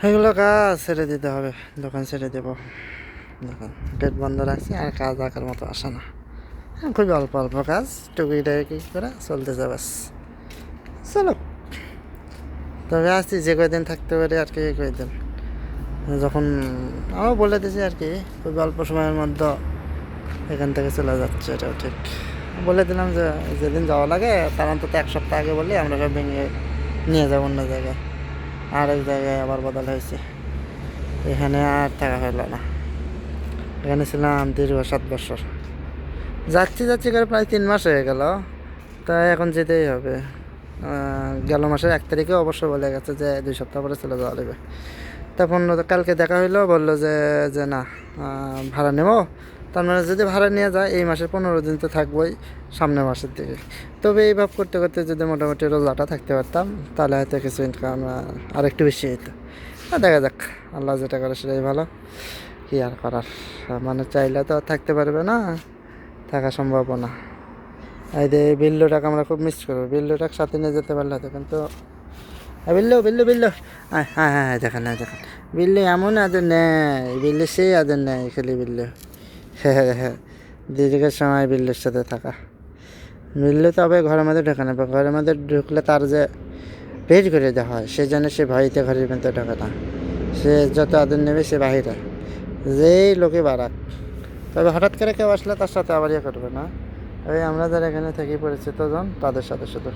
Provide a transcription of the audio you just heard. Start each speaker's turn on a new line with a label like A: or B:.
A: এগুলো কাজ ছেড়ে দিতে হবে, দোকান ছেড়ে দেবো। দোকান গেট বন্ধ রাখছি, আর কাজ আঁকার মতো আসে না। খুবই অল্প অল্প কাজ, টুকিটাকি করে চলতেছে বাস। চলো, তবে আসছি যে কয়দিন থাকতে পারি আর কি, কয়দিন যখন আমিও বলে দিয়েছি আর কি, খুবই অল্প সময়ের মধ্যে এখান থেকে চলে যাচ্ছে, এটাও ঠিক বলে দিলাম যে যেদিন যাওয়া লাগে তার অন্তত এক সপ্তাহ আগে বললে আমরা সব ভেঙে নিয়ে যাবো অন্য জায়গায়। আর এক জায়গায় আবার বদল হয়েছে, এখানে আর থাকা হলো না। এখানে ছিলাম দীর্ঘ 7 বছর, যাচ্ছি যাচ্ছি করে প্রায় 3 মাস হয়ে গেল। তাই এখন যেতেই হবে। গেল মাসের 1 তারিখে অবশ্য বলে গেছে যে 2 সপ্তাহ পরে চলে যাওয়া লাগবে। তখন কালকে দেখা হইলো, বললো যে যে না, ভাড়া নেব। তার মানে যদি ভাড়া নিয়ে যায় এই মাসের 15 দিন তো থাকবোই, সামনের মাসের দিকে। তবে এই ভাব করতে করতে যদি মোটামুটি রোজাটা থাকতে পারতাম, তাহলে হয়তো কিছু ইনকাম আর একটু বেশি হতো। দেখা যাক, আল্লাহ যেটা করে সেটাই ভালো। কি আর করার, মানে চাইলে তো আর থাকতে পারবে না, থাকা সম্ভব না। এই যে বিল্লুটাকে আমরা খুব মিস করবো, বিল্লুটাকে সাথে নিয়ে যেতে পারলে হতো, কিন্তু বিল্লু বিল্লু বিল্লু, হ্যাঁ হ্যাঁ হ্যাঁ, দেখেন হ্যাঁ দেখেন, বিল্লু এমন আদর নেয়, বিল্লু সেই আদর নেয় খালি বিল্লু। হ্যাঁ হ্যাঁ হ্যাঁ, দীর্ঘের সময় বিল্লুর সাথে থাকা। বিল্লু তবে ঘরের মধ্যে ঢোকে না, ঘরের মধ্যে ঢুকলে তার যে বের করে দেওয়া হয়, সেই জন্য সে ভয়তে ঘরের মধ্যে ঢোকে না। সে যত আদর নেবে সে বাহিরে, যেই লোকে বাড়াক। তবে হঠাৎ করে কেউ আসলে তার সাথে আবার ইয়ে করবে না। ওই আমরা যারা এখানে থেকে পরিচিত জন, তাদের সাথে শুধু